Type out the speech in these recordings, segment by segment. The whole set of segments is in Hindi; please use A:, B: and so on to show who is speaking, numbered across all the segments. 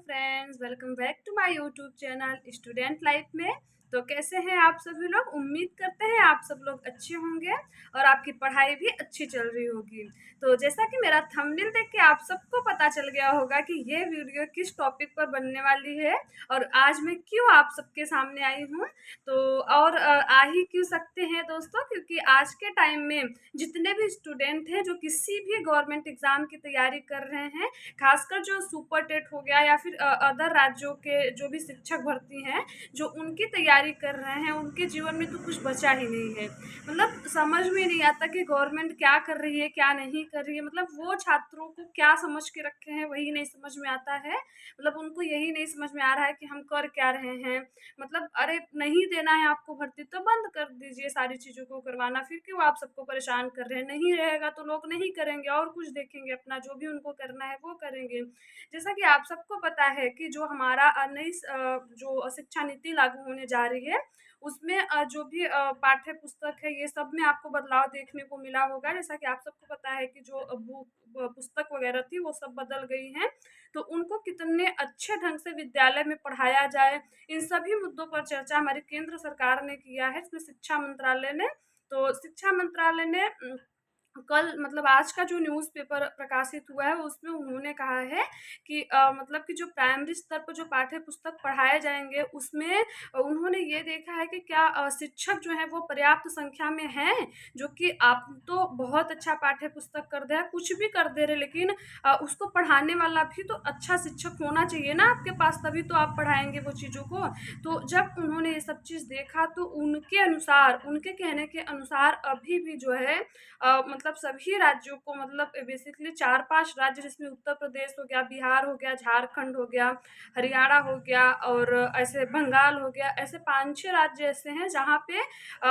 A: Friends, welcome back to my YouTube channel student life में। तो कैसे हैं आप सभी लोग? उम्मीद करते हैं आप सब लोग अच्छे होंगे और आपकी पढ़ाई भी अच्छी चल रही होगी। तो जैसा कि मेरा थंबनेल देख के आप सबको पता चल गया होगा कि ये वीडियो किस टॉपिक पर बनने वाली है और आज मैं क्यों आप सबके सामने आई हूँ। तो और आ ही क्यों सकते हैं दोस्तों, क्योंकि आज के टाइम में जितने भी स्टूडेंट हैं जो किसी भी गवर्नमेंट एग्ज़ाम की तैयारी कर रहे हैं, खासकर जो सुपर टेट हो गया या फिर अदर राज्यों के जो भी शिक्षक भर्ती हैं जो उनकी तैयारी कर रहे हैं, उनके जीवन में तो कुछ बचा ही नहीं है। मतलब समझ में नहीं आता कि गवर्नमेंट क्या कर रही है क्या नहीं कर रही है। मतलब वो छात्रों को क्या समझ के रखे हैं वही नहीं समझ में आता है। मतलब उनको यही नहीं समझ में आ रहा है कि हम कर क्या रहे हैं। मतलब अरे नहीं देना है आपको भर्ती तो बंद कर दीजिए सारी चीज़ों को करवाना, फिर क्यों आप सबको परेशान कर रहे हैं। नहीं रहेगा तो लोग नहीं करेंगे और कुछ देखेंगे, अपना जो भी उनको करना है वो करेंगे। जैसा कि आप सबको पता है कि जो हमारा नई जो शिक्षा नीति लागू होने जा रही है उसमें जो भी पाठ्य पुस्तक है ये सब में आपको बदलाव देखने को मिला होगा। जैसा कि आप सबको पता है कि जो बुक पुस्तक वगैरह थी वो सब बदल गई हैं, तो उनको कितने अच्छे ढंग से विद्यालय में पढ़ाया जाए, इन सभी मुद्दों पर चर्चा हमारी केंद्र सरकार ने किया है, इसमें शिक्षा मंत्रालय ने। तो शिक्षा मंत्रालय ने कल मतलब आज का जो न्यूज़पेपर प्रकाशित हुआ है उसमें उन्होंने कहा है कि मतलब कि जो प्राइमरी स्तर पर जो पाठ्य पुस्तक पढ़ाए जाएंगे उसमें उन्होंने ये देखा है कि क्या शिक्षक जो हैं वो पर्याप्त संख्या में हैं, जो कि आप तो बहुत अच्छा पाठ्य पुस्तक कर दे कुछ भी कर दे रहे, लेकिन उसको पढ़ाने वाला भी तो अच्छा शिक्षक होना चाहिए ना आपके पास, तभी तो आप पढ़ाएंगे वो चीज़ों को। तो जब उन्होंने ये सब चीज़ देखा तो उनके अनुसार, उनके कहने के अनुसार अभी भी जो है मतलब सभी राज्यों को, मतलब बेसिकली 4-5 राज्य जिसमें उत्तर प्रदेश हो गया, बिहार हो गया, झारखंड हो गया, हरियाणा हो गया और ऐसे बंगाल हो गया, ऐसे 5-6 राज्य ऐसे हैं जहाँ पे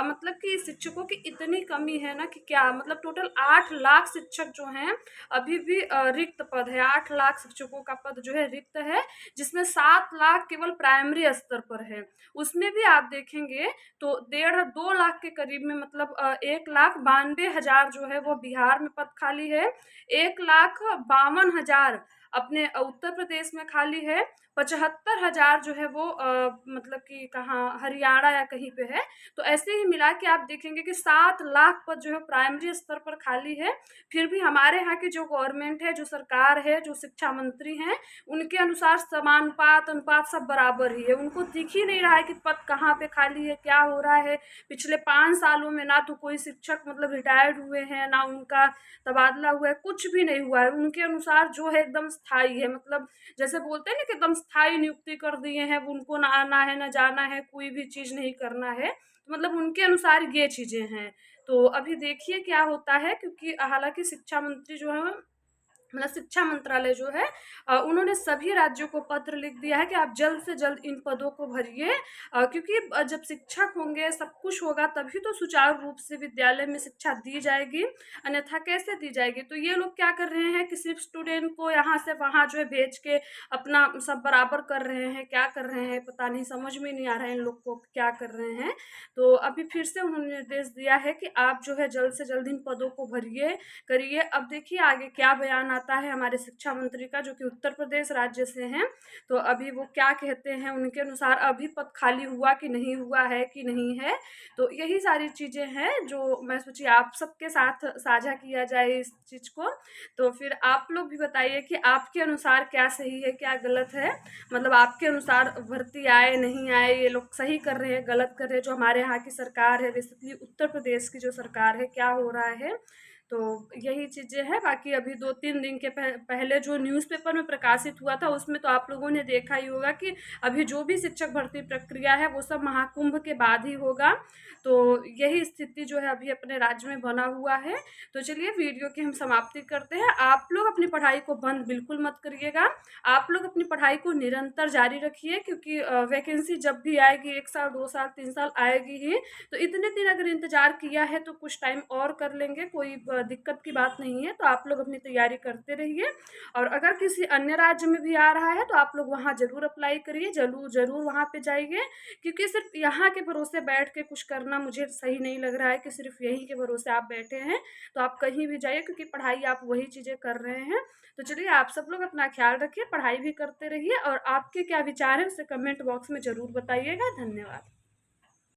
A: मतलब कि शिक्षकों की इतनी कमी है ना कि क्या मतलब टोटल 8 लाख शिक्षक जो हैं अभी भी रिक्त पद है। 8 लाख शिक्षकों का पद जो है रिक्त है, जिसमें 7 लाख केवल प्राइमरी स्तर पर है। उसमें भी आप देखेंगे तो 1.5-2 लाख के करीब में, मतलब 1,92,000 जो है वो बिहार में पद खाली है, 1,52,000 अपने उत्तर प्रदेश में खाली है, 75,000 जो है वो मतलब कि कहाँ हरियाणा या कहीं पे है। तो ऐसे ही मिला के आप देखेंगे कि 7 लाख पद जो है प्राइमरी स्तर पर खाली है। फिर भी हमारे यहाँ की जो गवर्नमेंट है, जो सरकार है, जो शिक्षा मंत्री हैं, उनके अनुसार समानुपात अनुपात सब बराबर ही है। उनको दिख ही नहीं रहा है कि पद कहाँ पे खाली है, क्या हो रहा है। पिछले 5 सालों में ना तो कोई शिक्षक मतलब रिटायर्ड हुए हैं, ना उनका तबादला हुआ है, कुछ भी नहीं हुआ है। उनके अनुसार जो है एकदम स्थायी है, मतलब जैसे बोलते हैं ना कि एकदम स्थायी नियुक्ति कर दिए हैं, उनको ना आना है ना जाना है, कोई भी चीज़ नहीं करना है। तो मतलब उनके अनुसार ये चीज़ें हैं। तो अभी देखिए क्या होता है, क्योंकि हालाँकि शिक्षा मंत्री जो है, मतलब शिक्षा मंत्रालय जो है उन्होंने सभी राज्यों को पत्र लिख दिया है कि आप जल्द से जल्द इन पदों को भरिए, क्योंकि जब शिक्षक होंगे सब कुछ होगा तभी तो सुचारू रूप से विद्यालय में शिक्षा दी जाएगी, अन्यथा कैसे दी जाएगी। तो ये लोग क्या कर रहे हैं कि सिर्फ स्टूडेंट को यहाँ से वहाँ जो है भेज के अपना सब बराबर कर रहे हैं, क्या कर रहे हैं पता नहीं, समझ में नहीं आ रहा है इन लोग को क्या कर रहे हैं। तो अभी फिर से उन्होंने निर्देश दिया है कि आप जो है जल्द से जल्द इन पदों को भरिए, करिए। अब देखिए आगे क्या बयान आता है हमारे शिक्षा मंत्री का, जो कि उत्तर प्रदेश राज्य से हैं। तो अभी वो क्या कहते हैं, उनके अनुसार अभी पद खाली हुआ कि नहीं हुआ है कि नहीं है। तो यही सारी चीज़ें हैं जो मैं सोची आप सबके साथ साझा किया जाए इस चीज़ को। तो फिर आप लोग भी बताइए कि आपके अनुसार क्या सही है क्या गलत है। मतलब आपके अनुसार भर्ती आए नहीं आए, ये लोग सही कर रहे हैं गलत कर रहे हैं, जो हमारे यहाँ की सरकार है बेसिकली उत्तर प्रदेश की जो सरकार है, क्या हो रहा है। तो यही चीज़ें हैं। बाकी अभी 2-3 दिन के पहले जो न्यूज़पेपर में प्रकाशित हुआ था उसमें तो आप लोगों ने देखा ही होगा कि अभी जो भी शिक्षक भर्ती प्रक्रिया है वो सब महाकुंभ के बाद ही होगा। तो यही स्थिति जो है अभी अपने राज्य में बना हुआ है। तो चलिए वीडियो की हम समाप्ति करते हैं। आप लोग अपनी पढ़ाई को बंद बिल्कुल मत करिएगा, आप लोग अपनी पढ़ाई को निरंतर जारी रखिए, क्योंकि वैकेंसी जब भी आएगी 1 साल 2 साल 3 साल आएगी ही। तो इतने दिन अगर इंतज़ार किया है तो कुछ टाइम और कर लेंगे, कोई दिक्कत की बात नहीं है, तो आप लोग अपनी तैयारी करते रहिए। और अगर किसी अन्य राज्य में भी आ रहा है तो आप लोग वहाँ ज़रूर अप्लाई करिए, ज़रूर ज़रूर वहाँ पे जाइए, क्योंकि सिर्फ यहाँ के भरोसे बैठ के कुछ करना मुझे सही नहीं लग रहा है कि सिर्फ यहीं के भरोसे आप बैठे हैं। तो आप कहीं भी जाइए, क्योंकि पढ़ाई आप वही चीज़ें कर रहे हैं। तो चलिए, आप सब लोग अपना ख्याल रखिए, पढ़ाई भी करते रहिए, और आपके क्या विचार हैं उसे कमेंट बॉक्स में ज़रूर बताइएगा। धन्यवाद।